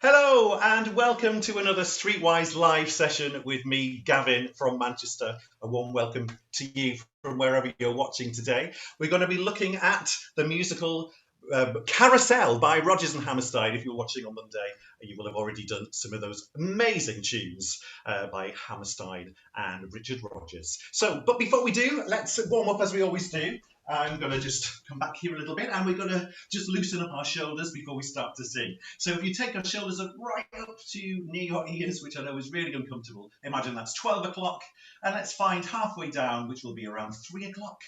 Hello and welcome to another Streetwise live session with me, Gavin from Manchester. A warm welcome to you from wherever you're watching today. We're going to be looking at the musical Carousel by Rodgers and Hammerstein. If you're watching on Monday, you will have already done some of those amazing tunes by Hammerstein and Richard Rodgers. But before we do, let's warm up as we always do. I'm going to just come back here a little bit and we're going to just loosen up our shoulders before we start to sing. So if you take our shoulders up right up to near your ears, which I know is really uncomfortable, imagine that's 12 o'clock, and let's find halfway down, which will be around 3 o'clock,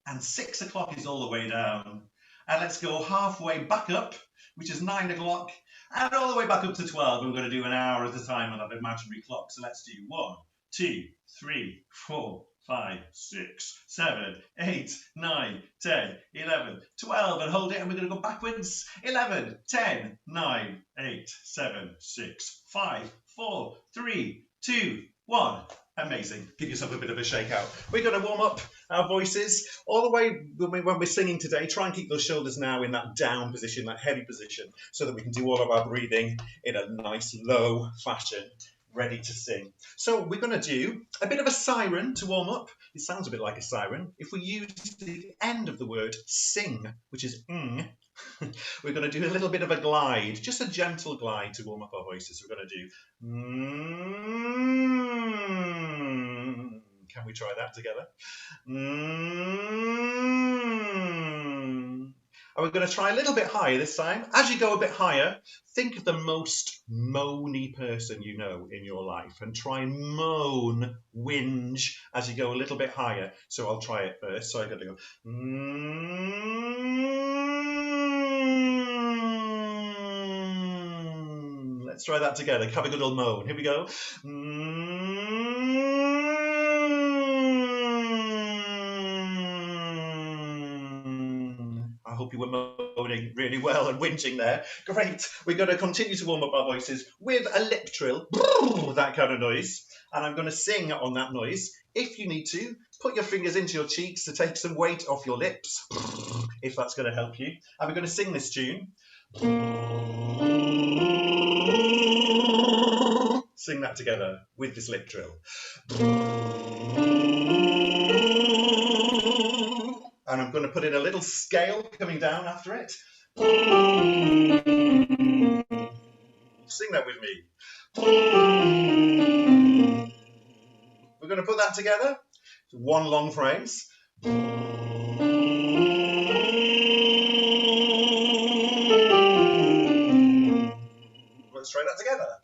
and 6 o'clock is all the way down. And let's go halfway back up, which is 9 o'clock, and all the way back up to 12. And we're going to do an hour at a time on that imaginary clock. So let's do 1, 2, 3, 4, 5, 6, 7, 8, 9, 10, 11, 12, and hold it, and we're going to go backwards. 11, 10, 9, 8, 7, 6, 5, 4, 3, 2, 1. Amazing. Give yourself a bit of a shake out. We're going to warm up our voices all the way when we're singing today. Try and keep those shoulders now in that down position, that heavy position, so that we can do all of our breathing in a nice low fashion, ready to sing. So we're going to do a bit of a siren to warm up. It sounds a bit like a siren. If we use the end of the word sing, which is we're going to do a little bit of a glide, just a gentle glide to warm up our voices. We're going to do Can we try that together? And we're going to try a little bit higher this time. As you go a bit higher, think of the most moany person you know in your life and try and moan, whinge as you go a little bit higher. So I'll try it first. So I'm going to go. Let's try that together. Have a good old moan. Here we go. I hope you were moaning really well and whinging there. Great. We're going to continue to warm up our voices with a lip trill, that kind of noise. And I'm going to sing on that noise. If you need to, put your fingers into your cheeks to take some weight off your lips, if that's going to help you. And we're going to sing this tune. Sing that together with this lip trill. And I'm going to put in a little scale coming down after it. Sing that with me. We're going to put that together. One long phrase. Let's try that together.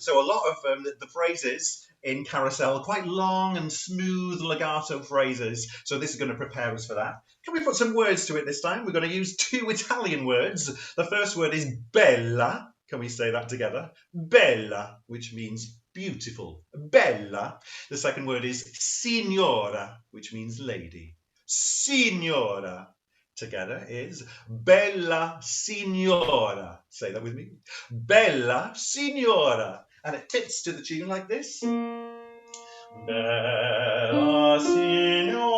So a lot of the phrases in Carousel are quite long and smooth legato phrases. So this is going to prepare us for that. Can we put some words to it this time? We're going to use 2 Italian words. The first word is bella. Can we say that together? Bella, which means beautiful. Bella. The second word is signora, which means lady. Signora. Together is bella signora. Say that with me. Bella signora. And it fits to the tune like this. Bella signora.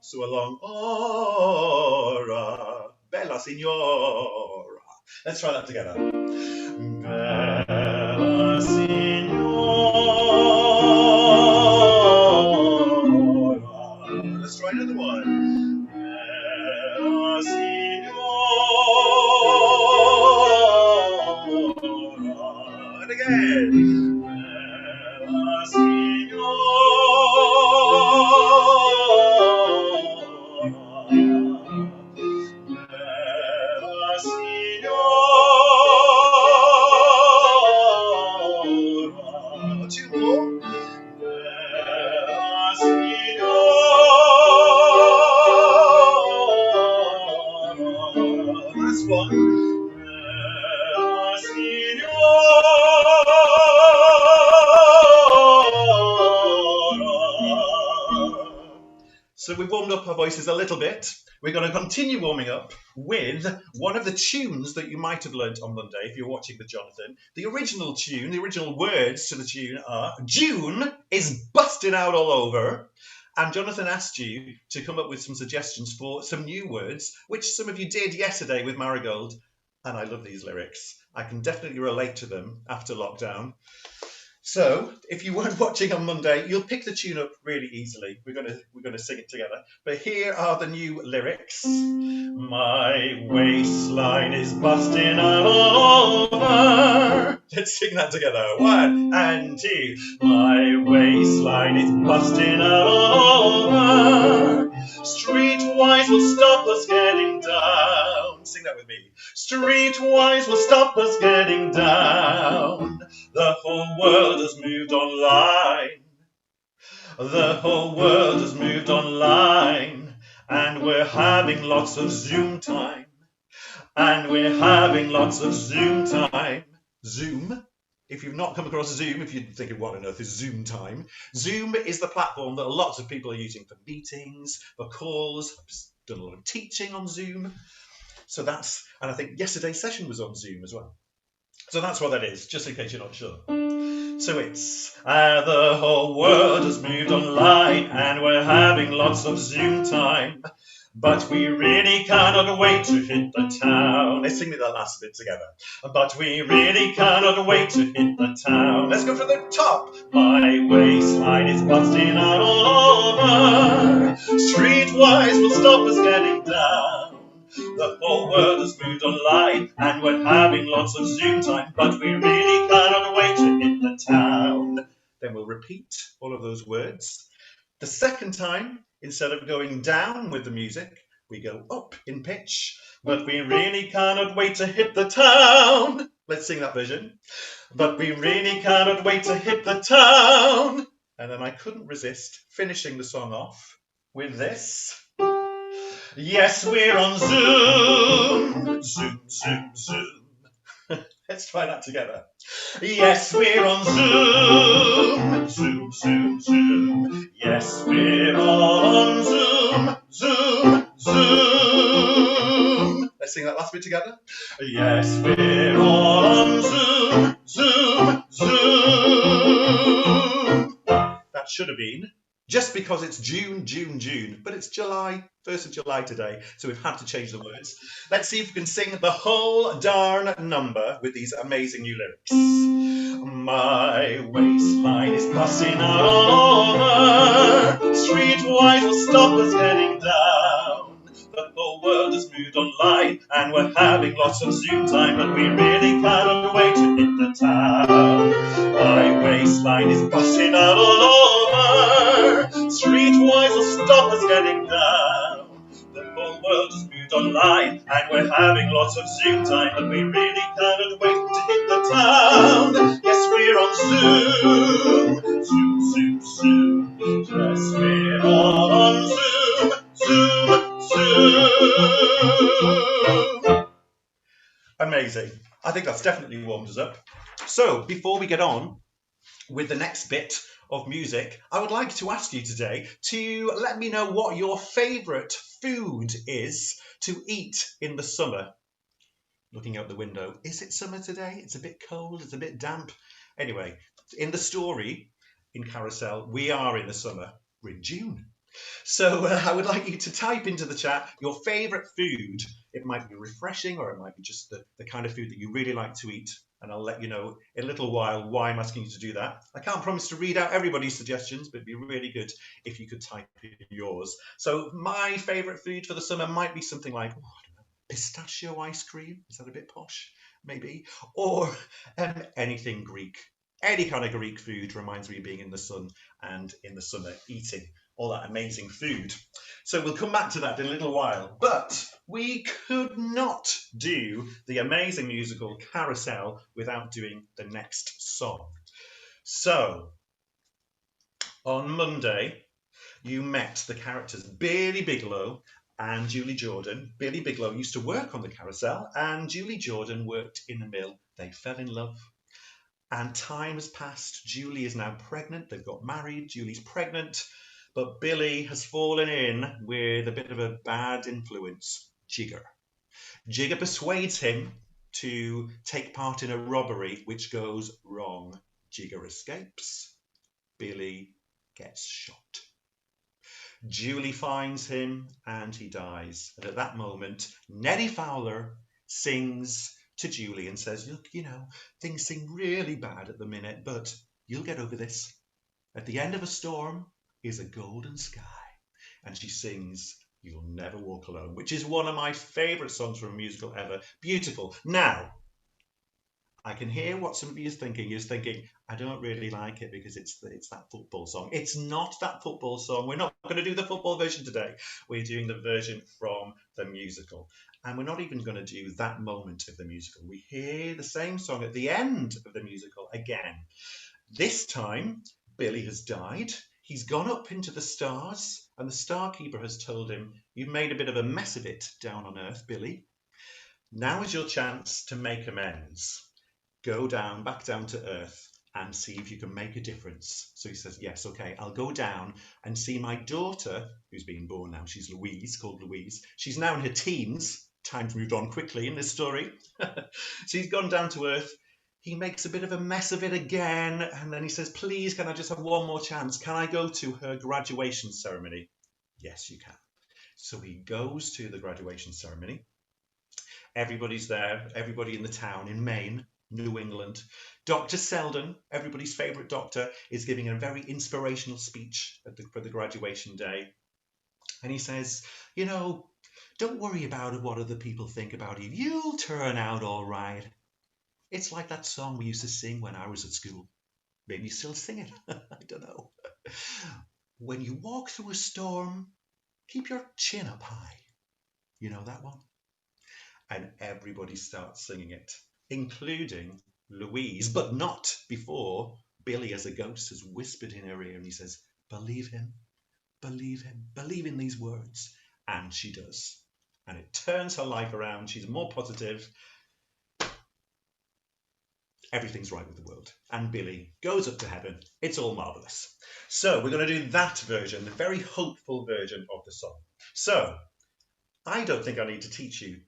So along, ora. Bella signora. Let's try that together. Bella signora. Let's try another one. Bella signora. And again. Bella signora. Bella signora. 2 more. Bella signora. we've warmed up our voices a little bit. We're going to continue warming up with one of the tunes that you might have learnt on Monday if you're watching with Jonathan. The original tune, the original words to the tune are June is busting out all over. And Jonathan asked you to come up with some suggestions for some new words, which some of you did yesterday with Marigold. And I love these lyrics. I can definitely relate to them after lockdown. So, if you weren't watching on Monday, you'll pick the tune up really easily. We're gonna sing it together. But here are the new lyrics. My waistline is busting all over. Let's sing that together. 1 and 2. My waistline is busting all over. Streetwise will stop us getting down. Sing that with me. Streetwise will stop us getting down. The whole world has moved online. The whole world has moved online. And we're having lots of Zoom time. And we're having lots of Zoom time. Zoom? If you've not come across Zoom, if you're thinking, what on earth is Zoom time? Zoom is the platform that lots of people are using for meetings, for calls. I've just done a lot of teaching on Zoom. So that's, and I think yesterday's session was on Zoom as well. So that's what that is, just in case you're not sure. So it's, the whole world has moved online and we're having lots of Zoom time. But we really cannot wait to hit the town. Let's sing that last bit together. But we really cannot wait to hit the town. Let's go from the top. My waistline is busting out all over. Streetwise will stop us getting down. The whole world has moved online and we're having lots of Zoom time. But we really cannot wait to hit the town. Then we'll repeat all of those words. The second time, instead of going down with the music, we go up in pitch. But we really cannot wait to hit the town. Let's sing that version. But we really cannot wait to hit the town. And then I couldn't resist finishing the song off with this. Yes, we're on Zoom. Zoom, Zoom, Zoom. Let's try that together. Yes, we're on Zoom. Zoom, Zoom, Zoom. Yes, we're on Zoom. Zoom, Zoom. Let's sing that last bit together. Yes, we're on Zoom. Zoom, Zoom. That should have been just because it's June, but it's July, 1st of July today, so we've had to change the words. Let's see if we can sing the whole darn number with these amazing new lyrics. My waistline is busting out all over. Streetwise will stop us getting down. The whole world has moved online and we're having lots of Zoom time, but we really cannot wait to hit the town. My waistline is busting out all over. Streetwise will stop us getting down. The whole world has moved online and we're having lots of Zoom time, but we really cannot wait to hit the town. Yes, we're on Zoom. Zoom, Zoom, Zoom. Yes, we're on Zoom. Zoom, Zoom. Amazing. I think that's definitely warmed us up. So before we get on with the next bit of music, I would like to ask you today to let me know what your favourite food is to eat in the summer. Looking out the window, is it summer today? It's a bit cold, it's a bit damp. Anyway, in the story in Carousel, we are in the summer. We're in June. So I would like you to type into the chat your favourite food. It might be refreshing or it might be just the kind of food that you really like to eat. And I'll let you know in a little while why I'm asking you to do that. I can't promise to read out everybody's suggestions, but it'd be really good if you could type in yours. So my favourite food for the summer might be something like, I don't know, pistachio ice cream. Is that a bit posh? Maybe. Or anything Greek. Any kind of Greek food reminds me of being in the sun and in the summer eating all that amazing food. So we'll come back to that in a little while. But we could not do the amazing musical Carousel without doing the next song. So on Monday, you met the characters Bailey Bigelow and Julie Jordan. Bailey Bigelow used to work on the Carousel and Julie Jordan worked in the mill. They fell in love. And time has passed. Julie is now pregnant. They've got married. Julie's pregnant. But Billy has fallen in with a bit of a bad influence, Jigger. Jigger persuades him to take part in a robbery, which goes wrong. Jigger escapes. Billy gets shot. Julie finds him and he dies. And at that moment, Neddy Fowler sings to Julie and says, look, you know, things seem really bad at the minute, but you'll get over this. At the end of a storm is a golden sky. And she sings, You'll Never Walk Alone, which is one of my favourite songs from a musical ever. Beautiful. Now, I can hear what some of you is thinking. You're thinking, I don't really like it because it's that football song. It's not that football song. We're not going to do the football version today. We're doing the version from the musical. And we're not even going to do that moment of the musical. We hear the same song at the end of the musical again. This time, Billy has died. He's gone up into the stars, and the star keeper has told him, you've made a bit of a mess of it down on Earth, Billy. Now is your chance to make amends. Go down, back down to Earth, and see if you can make a difference. So he says, yes, okay, I'll go down and see my daughter, who's being born now. She's Louise, called Louise. She's now in her teens. Time's moved on quickly in this story. So he's gone down to Earth. He makes a bit of a mess of it again, and then he says, please, can I just have one more chance? Can I go to her graduation ceremony? Yes, you can. So he goes to the graduation ceremony. Everybody's there, everybody in the town in Maine, New England. Dr. Selden, everybody's favourite doctor, is giving a very inspirational speech for the graduation day. And he says, you know, don't worry about what other people think about you. You'll turn out all right. It's like that song we used to sing when I was at school. Maybe you still sing it. I don't know. When you walk through a storm, keep your chin up high. You know that one? And everybody starts singing it, including Louise, but not before Billy as a ghost has whispered in her ear and he says, believe him, believe him, believe in these words. And she does. And it turns her life around. She's more positive. Everything's right with the world. And Billy goes up to heaven. It's all marvellous. So we're going to do that version, the very hopeful version of the song. So I don't think I need to teach you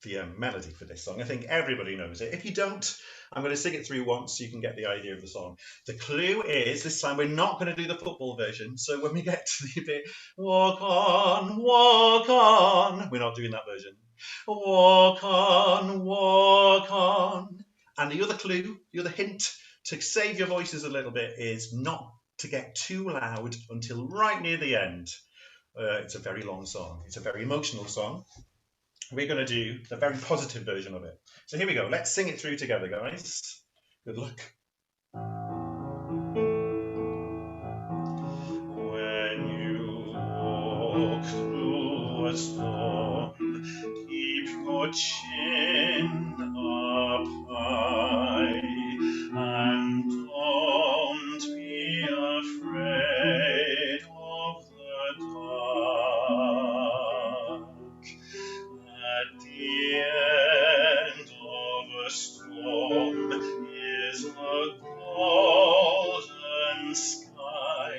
the melody for this song. I think everybody knows it. If you don't, I'm going to sing it through once so you can get the idea of the song. The clue is, this time we're not going to do the football version. So when we get to the bit, walk on, we're not doing that version. Walk on. And the other clue, the other hint to save your voices a little bit is not to get too loud until right near the end. It's a very long song. It's a very emotional song. We're going to do the very positive version of it. So here we go. Let's sing it through together, guys. Good luck. When you walk through a storm, keep your chin up high and don't be afraid of the dark. At the end of a storm is a golden sky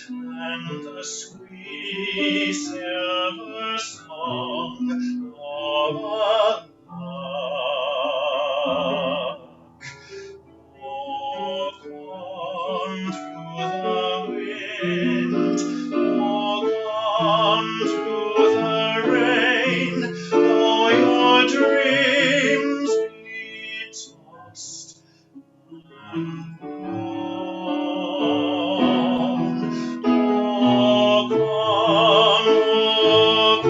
and a sweet silver song of a lark. Walk on through the wind, walk on through the rain, though your dreams be tossed and blown. Walk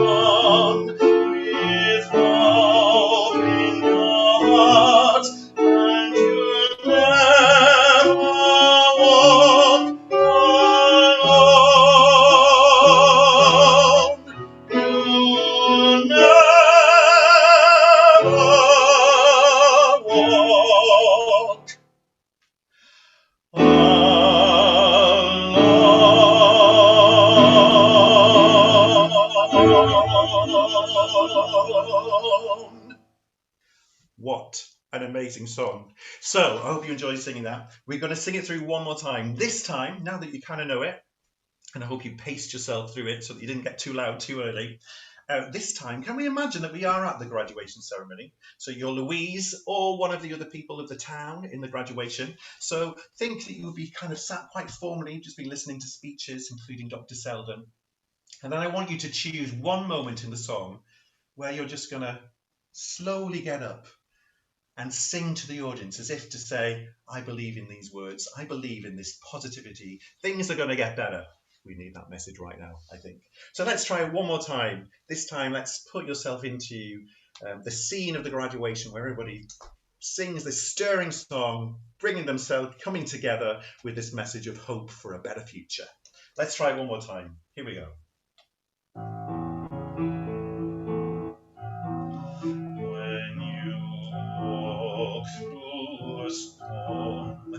on, with love in your heart, and you'll never walk alone. You'll never walk alone. What an amazing song. So I hope you enjoyed singing that. We're going to sing it through one more time. This time, now that you kind of know it, and I hope you paced yourself through it so that you didn't get too loud too early. This time, can we imagine that we are at the graduation ceremony? So you're Louise or one of the other people of the town in the graduation. So think that you would be kind of sat quite formally, just be listening to speeches, including Dr. Selden. And then I want you to choose one moment in the song where you're just going to slowly get up and sing to the audience as if to say, I believe in these words. I believe in this positivity. Things are going to get better. We need that message right now, I think. So let's try it one more time. This time, let's put yourself into the scene of the graduation where everybody sings this stirring song, bringing themselves, coming together with this message of hope for a better future. Let's try it one more time. Here we go. When you walk through a storm,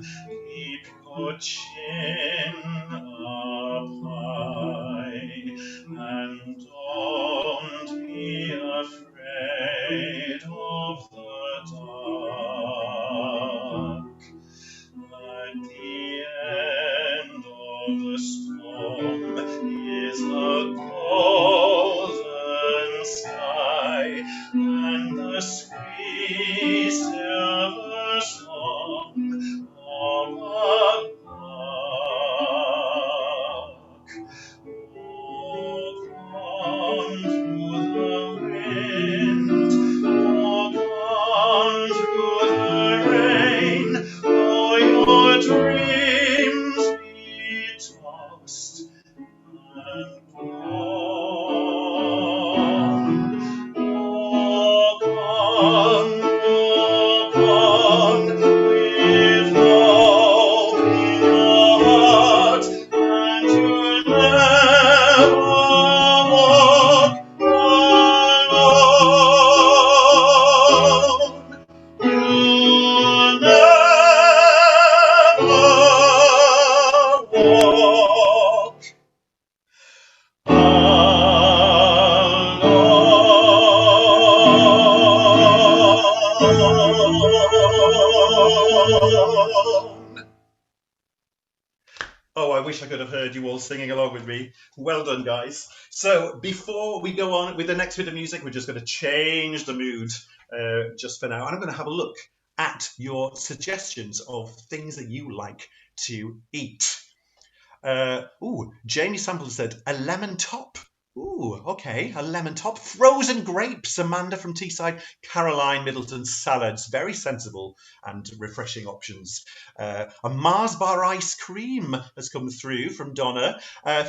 keep your chin up high, and don't be afraid of the dark. At the end of the storm is a golden sky, and the sweet silver song of a lark. Walk on through the wind, walk on through the rain, though your dreams be tossed and gone. Walk on with hope in your heart, and you'll never walk alone. You'll never walk alone. Oh, I wish I could have heard you all singing along with me. Well done, guys. So before we go on with the next bit of music, we're just going to change the mood just for now. And I'm going to have a look at your suggestions of things that you like to eat. Jamie Sample said a lemon top. Ooh, okay, a lemon top. Frozen grapes, Amanda from Teesside. Caroline Middleton, salads. Very sensible and refreshing options. A Mars bar ice cream has come through from Donna.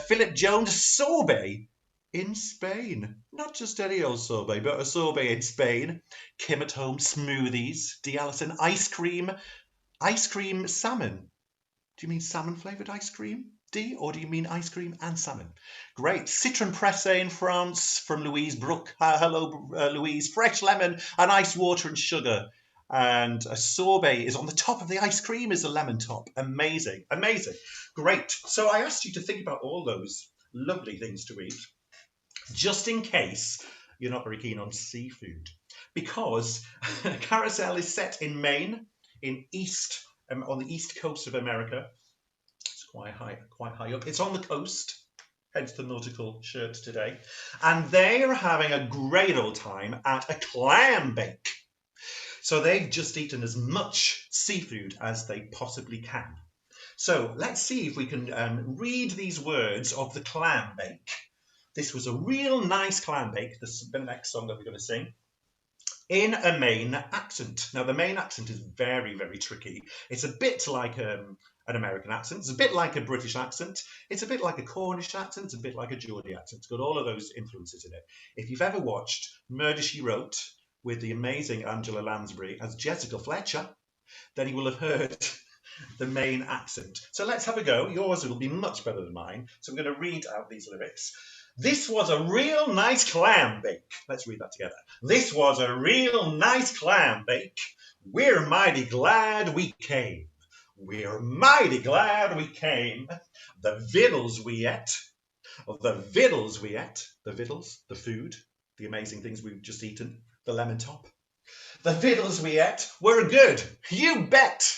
Philip Jones, sorbet in Spain. Not just any old sorbet, but a sorbet in Spain. Kim at home, smoothies. D. Allison, ice cream salmon. Do you mean salmon flavoured ice cream, D, or do you mean ice cream and salmon? Great. Citron pressé in France from Louise Brooke. Hello, Louise. Fresh lemon and ice water and sugar. And a sorbet is on the top of the ice cream is a lemon top. Amazing. Amazing. Great. So I asked you to think about all those lovely things to eat, just in case you're not very keen on seafood. Because Carousel is set in Maine, on the east coast of America. It's quite high up. It's on the coast, hence the nautical shirt today. And they are having a great old time at a clam bake. So they've just eaten as much seafood as they possibly can. So let's see if we can read these words of the clam bake. This was a real nice clam bake. This is the next song that we're going to sing. In a Maine accent. Now, the Maine accent is very, very tricky. It's a bit like an American accent. It's a bit like a British accent. It's a bit like a Cornish accent. It's a bit like a Geordie accent. It's got all of those influences in it. If you've ever watched Murder, She Wrote with the amazing Angela Lansbury as Jessica Fletcher, then you will have heard the Maine accent. So let's have a go. Yours will be much better than mine. So I'm going to read out these lyrics. This was a real nice clam bake. Let's read that together. This was a real nice clam bake. We're mighty glad we came. We're mighty glad we came. The victuals we ate. The victuals we ate. The victuals, the food, the amazing things we've just eaten. The lemon top. The victuals we ate were good. You bet.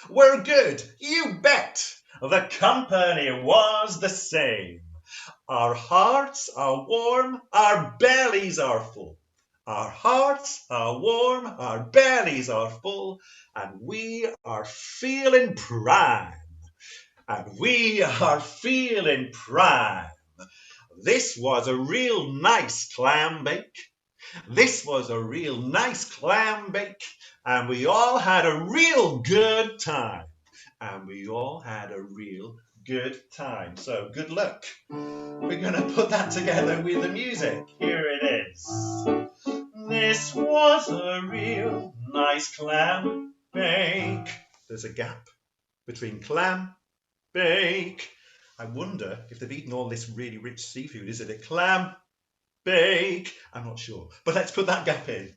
were good, you bet. The company was the same. Our hearts are warm, our bellies are full. Our hearts are warm, our bellies are full, and we are feeling prime. And we are feeling prime. This was a real nice clam bake. This was a real nice clam bake, and we all had a real good time. And we all had a real good time. So good luck. We're going to put that together with the music. Here it is. This was a real nice clam bake. There's a gap between clam, bake. I wonder if they've eaten all this really rich seafood. Is it a clam, bake? I'm not sure. But let's put that gap in.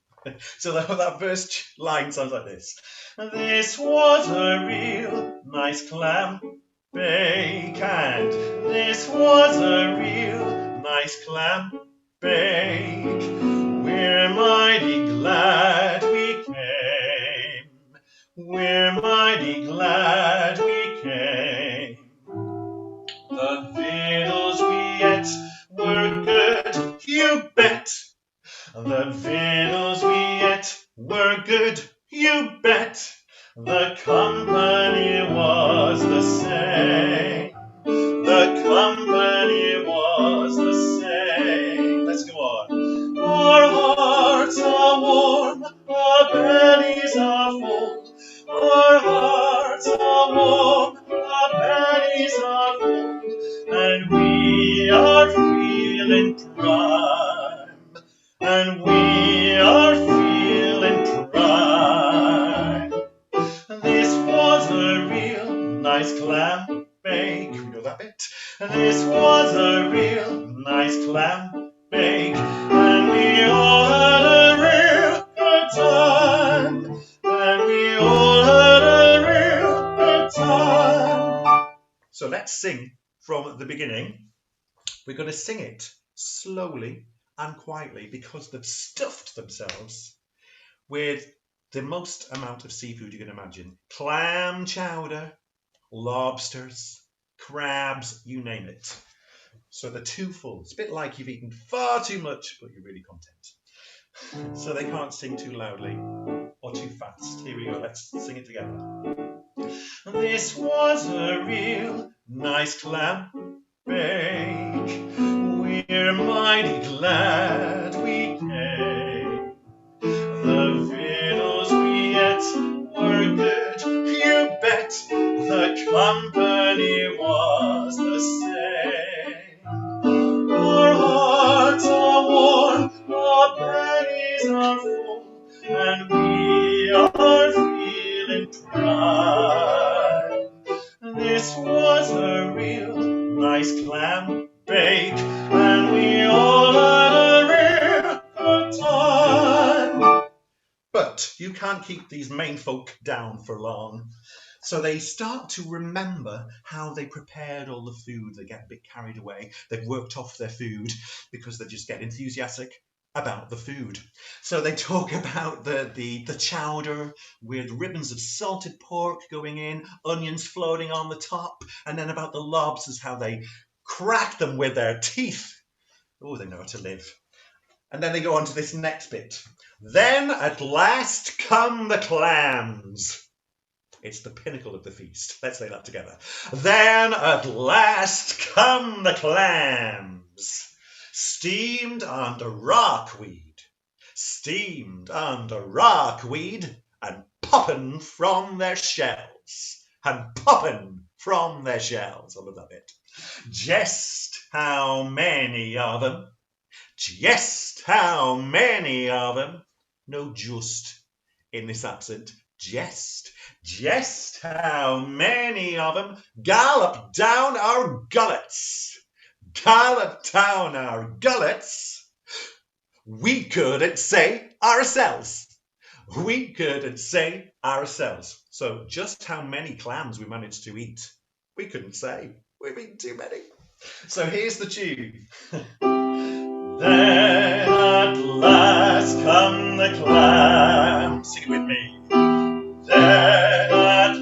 So that first line sounds like this. This was a real nice clam bake, and this was a real nice clam bake. We're mighty glad we came. We're mighty glad we came. The victuals we ate were good, you bet. The victuals we ate were good, you bet. The company was the same. The company was the same. Let's go on. Our hearts are warm, our bellies are full. Our hearts are warm, our bellies are full. And we are feeling prime. And we are feeling prime. This was a real nice clam bake. We know that bit. This was a real nice clam bake. And we all had a real good time. And we all had a real good time. So let's sing from the beginning. We're going to sing it slowly and quietly because they've stuffed themselves with the most amount of seafood you can imagine. Clam chowder, lobsters, crabs, you name it. So they're too full. It's a bit like you've eaten far too much, but you're really content. So they can't sing too loudly or too fast. Here we go, let's sing it together. This was a real nice clam bake. We're mighty glad we came. The victuals we ate were good, you bet. The company was the same. Our hearts are warm, our bellies are full, and we are feeling prime. This was a real nice clam bake, and we all had a real good time. But you can't keep these main folk down for long. So they start to remember how they prepared all the food. They get a bit carried away. They've worked off their food because they just get enthusiastic about the food. So they talk about the chowder with ribbons of salted pork going in, onions floating on the top, and then about the lobsters, how they crack them with their teeth. Oh, they know how to live. And then they go on to this next bit. Then at last come the clams. It's the pinnacle of the feast. Let's say that together. Then at last come the clams. Steamed under rockweed. Steamed under rockweed and popping from their shells. And popping from their shells. I love that bit. Just how many of them? Just how many of them? No just in this accent. Just how many of them gallop down our gullets? Gallop down our gullets? We couldn't say ourselves. We couldn't say ourselves. So just how many clams we managed to eat, we couldn't say. We've eaten too many. So here's the tune. Then at last come the clams. Sing it with me. Then at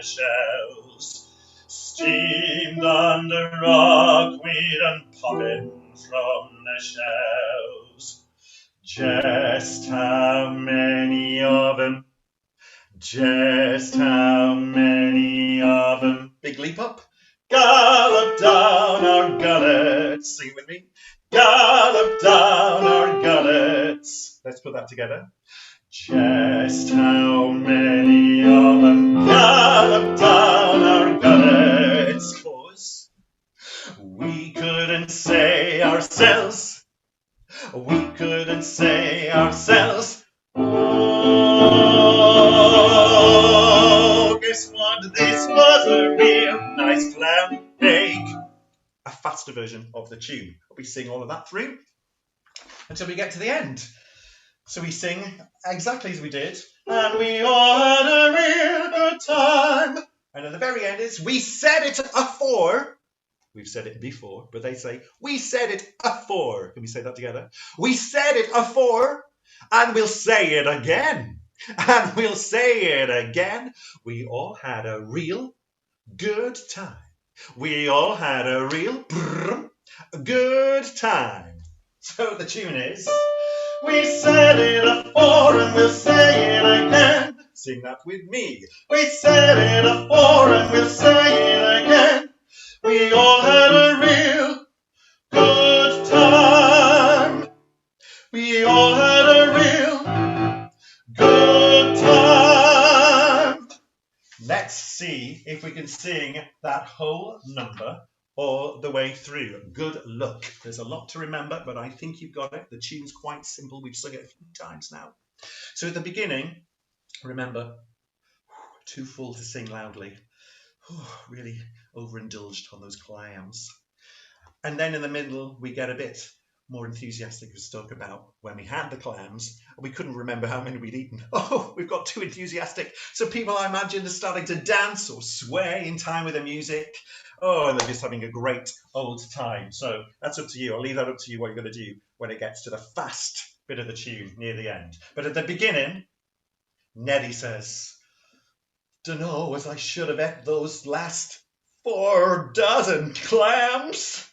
shells. Steamed under rockweed and popping from the shells. Just how many of them? Just how many of them? Big leap up. Gallop down our gullets. Sing it with me. Gallop down our gullets. Let's put that together. Just how many of them gallop down our gullets? 'Cause we couldn't say ourselves. We couldn't say ourselves. Oh, guess what? This was a real nice clam bake. A faster version of the tune. We sing all of that through until we get to the end. So we sing exactly as we did, and we all had a real good time. And at the very end is, we said it afore. We've said it before, but they say, we said it afore. Can we say that together? We said it afore, and we'll say it again. And we'll say it again. We all had a real good time. We all had a real good time. So the tune is, we said it afore and we'll say it again. Sing that with me. We said it afore and we'll say it again. We all had a real good time. We all had a real good time. Let's see if we can sing that whole number all the way through. Good luck. There's a lot to remember, but I think you've got it. The tune's quite simple. We've sung it a few times now. So at the beginning, remember, too full to sing loudly. Really overindulged on those clams. And then in the middle, we get a bit more enthusiastic to talk about when we had the clams. We couldn't remember how many we'd eaten. Oh, we've got too enthusiastic. So people, I imagine, are starting to dance or sway in time with the music. Oh, and they're just having a great old time. So that's up to you. I'll leave that up to you what you're going to do when it gets to the fast bit of the tune near the end. But at the beginning, Neddy says, "Dunno as I should have ate those last 4 dozen clams."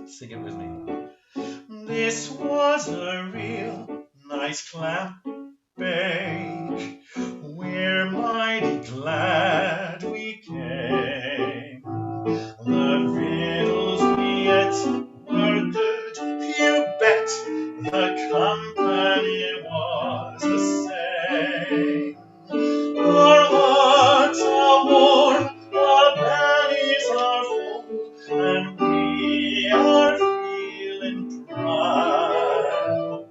Sing it with me. This was a real nice clam bake. We're mighty glad we came. The victuals we ate were good, you bet. The company was the same. Our hearts are warm, our bellies are full, and we are feeling proud.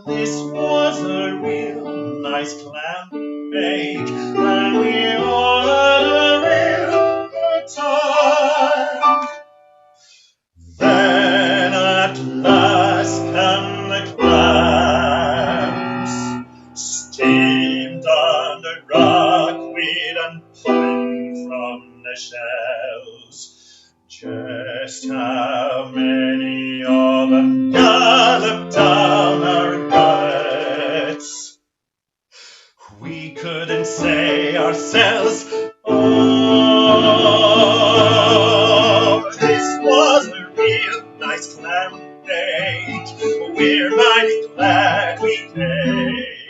This was a real nice clam bake, and we all had a real good time. Then at last come the clams, steamed under rockweed and popping from the shells. Just how many of them galloped down our gullets? We couldn't say ourselves, oh, this was a real nice clam bake. We're mighty glad we came.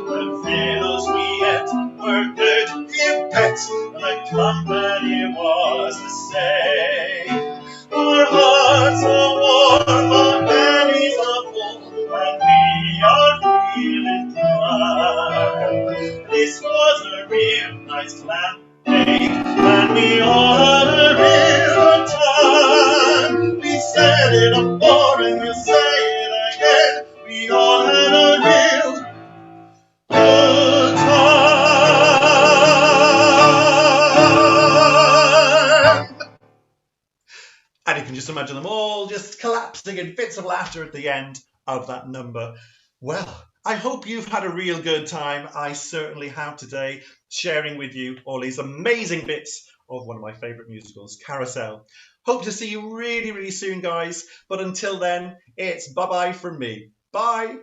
The victuals we ate were good, you bet. The company was the same. Our hearts are warm, our bellies are full, and we are feeling proud. This was a real nice clam bake, and we all had a real time. We said it afore and we'll say it again. We all had a real good time. And you can just imagine them all just collapsing in fits of laughter at the end of that number. Well, I hope you've had a real good time. I certainly have today, sharing with you all these amazing bits of one of my favourite musicals, Carousel. Hope to see you really, really soon, guys. But until then, it's bye-bye from me. Bye.